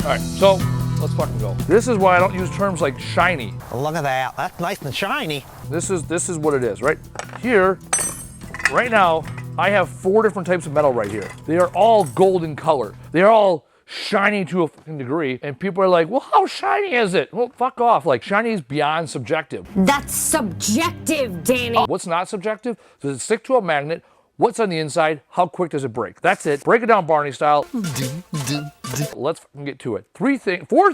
All right, so let's fucking go. This is why I don't use terms like shiny. Look at that. That's nice and shiny. This is what it is, right? Here, right now, I have 4 different types of metal right here. They are all golden color. They are all shiny to a fucking degree, and people are like, well, how shiny is it? Well, fuck off. Like, shiny is beyond subjective. That's subjective, Danny. What's not subjective? Does it stick to a magnet? What's on the inside? How quick does it break? That's it. Break it down Barney style. Let's fucking get to it. 4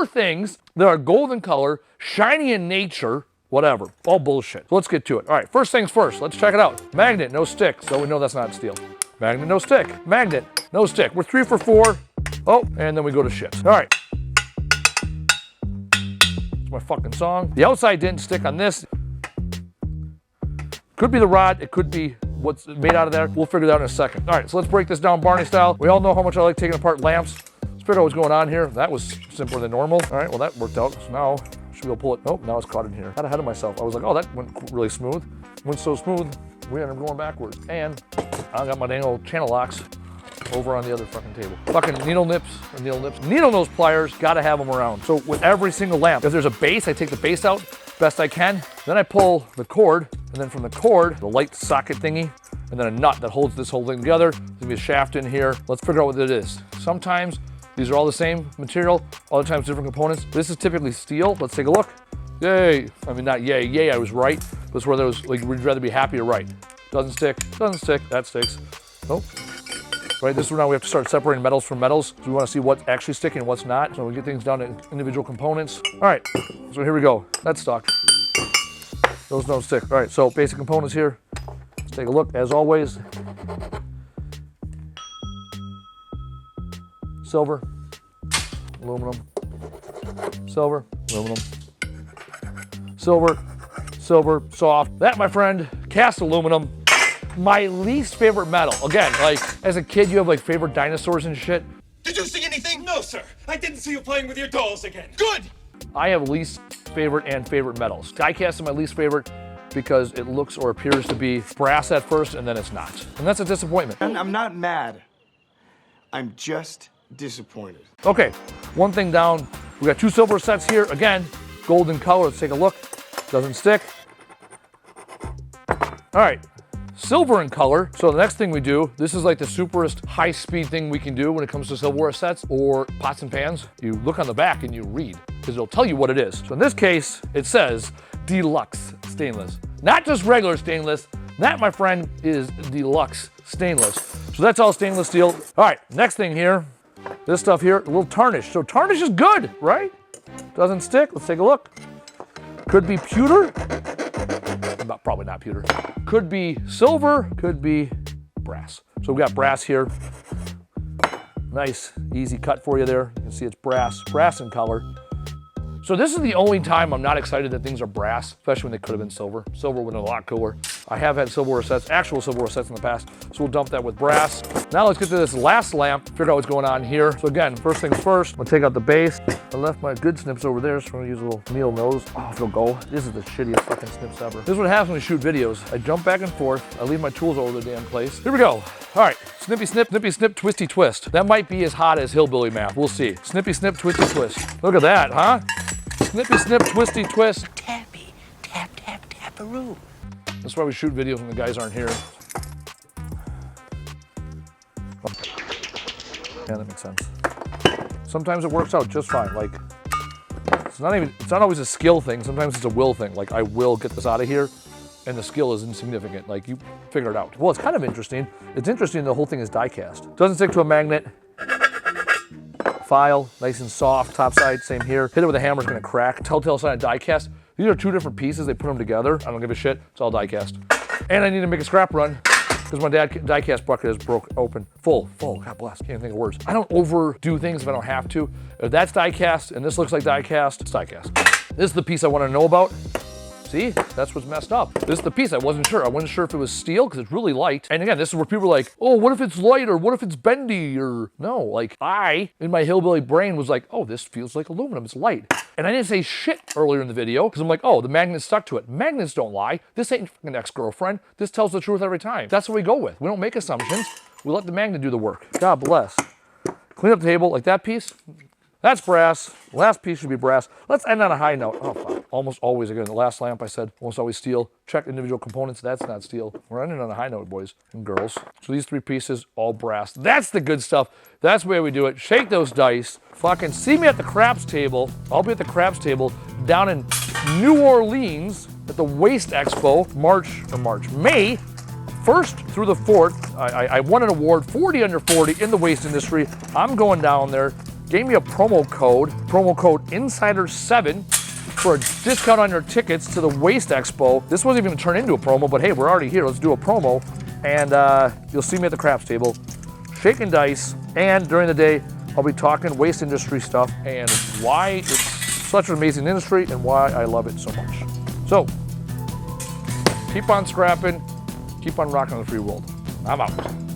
things that are golden color, shiny in nature, whatever. All bullshit. So let's get to it. All right, first things first. Let's check it out. Magnet, no stick. So we know that's not steel. Magnet, no stick. Magnet, no stick. We're 3 for 4. Oh, and then we go to shit. All right. It's my fucking song. The outside didn't stick on this. Could be the rod. It could be what's made out of there. We'll figure that out in a second. All right, so let's break this down Barney style. We all know how much I like taking apart lamps. Let's figure out what's going on here. That was simpler than normal. All right, well, that worked out. So now, should we go pull it? Nope, now it's caught in here. Got ahead of myself. I was like, oh, that went really smooth. Went so smooth, we ended up going backwards. And I got my dang old channel locks over on the other fucking table. Fucking needle nose pliers, gotta have them around. So with every single lamp, if there's a base, I take the base out best I can. Then I pull the cord, and then from the cord, the light socket thingy, and then a nut that holds this whole thing together. There's gonna be a shaft in here. Let's figure out what it is. Sometimes these are all the same material, other times different components. This is typically steel. Let's take a look. Yay. I mean, not yay, yay, I was right. This is where there was, like, would you rather be happy or right? Doesn't stick, that sticks. Nope. Right, this is where now we have to start separating metals from metals. So we want to see what's actually sticking and what's not. So we get things down to individual components. All right, so here we go. That's stuck. Those don't stick. All right, so basic components here. Let's take a look, as always. Silver, aluminum, silver, aluminum, silver, silver, soft. That, my friend, cast aluminum. My least favorite metal. Again, like, as a kid, you have, like, favorite dinosaurs and shit. Did you see anything? No, sir. I didn't see you playing with your dolls again. Good! I have least favorite and favorite metals. Die-cast is my least favorite because it looks or appears to be brass at first, and then it's not. And that's a disappointment. I'm not mad. I'm just disappointed. Okay, one thing down. We got 2 silver sets here. Again, golden color. Let's take a look. Doesn't stick. All right. Silver in color. So the next thing we do, this is like the superest high-speed thing we can do when it comes to silverware sets or pots and pans. You look on the back and you read, because it'll tell you what it is. So in this case, it says deluxe stainless. Not just regular stainless. That, my friend, is deluxe stainless. So that's all stainless steel. All right, next thing here, this stuff here, a little tarnish. So tarnish is good, right? Doesn't stick. Let's take a look. Could be pewter. Probably not pewter. Could be silver, could be brass. So we got brass here. Nice, easy cut for you there. You can see it's brass in color. So this is the only time I'm not excited that things are brass, especially when they could have been silver. Silver would have been a lot cooler. I have had silverware sets, actual silverware sets in the past, so we'll dump that with brass. Now let's get to this last lamp, figure out what's going on here. So again, first things first, I'm gonna take out the base. I left my good snips over there, so I'm gonna use a little needle nose. Oh, it'll go. This is the shittiest fucking snips ever. This is what happens when we shoot videos. I jump back and forth, I leave my tools all over the damn place. Here we go. All right, snippy snip, twisty twist. That might be as hot as hillbilly math, we'll see. Snippy snip, twisty twist. Look at that, huh? Snippy snip, twisty twist. Tappy, tap, tap, tap-a-roo. That's why we shoot videos when the guys aren't here. Yeah, that makes sense. Sometimes it works out just fine. Like, it's not always a skill thing. Sometimes it's a will thing. Like, I will get this out of here, and the skill is insignificant. Like, you figure it out. Well, it's kind of interesting. It's interesting the whole thing is die cast. Doesn't stick to a magnet. File, nice and soft. Top side, same here. Hit it with a hammer, it's gonna crack. Telltale sign of die cast. These are 2 different pieces. They put them together. I don't give a shit. It's all die cast. And I need to make a scrap run because my die cast bucket is broke open. Full. God bless. Can't even think of words. I don't overdo things if I don't have to. If that's die cast and this looks like die cast, it's die cast. This is the piece I want to know about. See, that's what's messed up. This is the piece I wasn't sure. I wasn't sure if it was steel because it's really light. And again, this is where people are like, oh, what if it's light or what if it's bendy or no, like I, in my hillbilly brain was like, oh, this feels like aluminum, it's light. And I didn't say shit earlier in the video because I'm like, oh, the magnet stuck to it. Magnets don't lie. This ain't an ex-girlfriend. This tells the truth every time. That's what we go with. We don't make assumptions. We let the magnet do the work. God bless. Clean up the table like that piece. That's brass. Last piece should be brass. Let's end on a high note. Oh, fuck. Almost always, again, the last lamp I said, almost always steel. Check individual components. That's not steel. We're ending on a high note, boys and girls. So these 3 pieces, all brass. That's the good stuff. That's the way we do it. Shake those dice. Fucking see me at the craps table. I'll be at the craps table down in New Orleans at the Waste Expo, May 1st through the 4th. I won an award, 40 under 40 in the waste industry. I'm going down there. Gave me a promo code Insider7 for a discount on your tickets to the Waste Expo. This wasn't even turned into a promo, but hey, we're already here. Let's do a promo. And you'll see me at the craps table, shaking dice. And during the day, I'll be talking waste industry stuff and why it's such an amazing industry and why I love it so much. So, keep on scrapping, keep on rocking the free world. I'm out.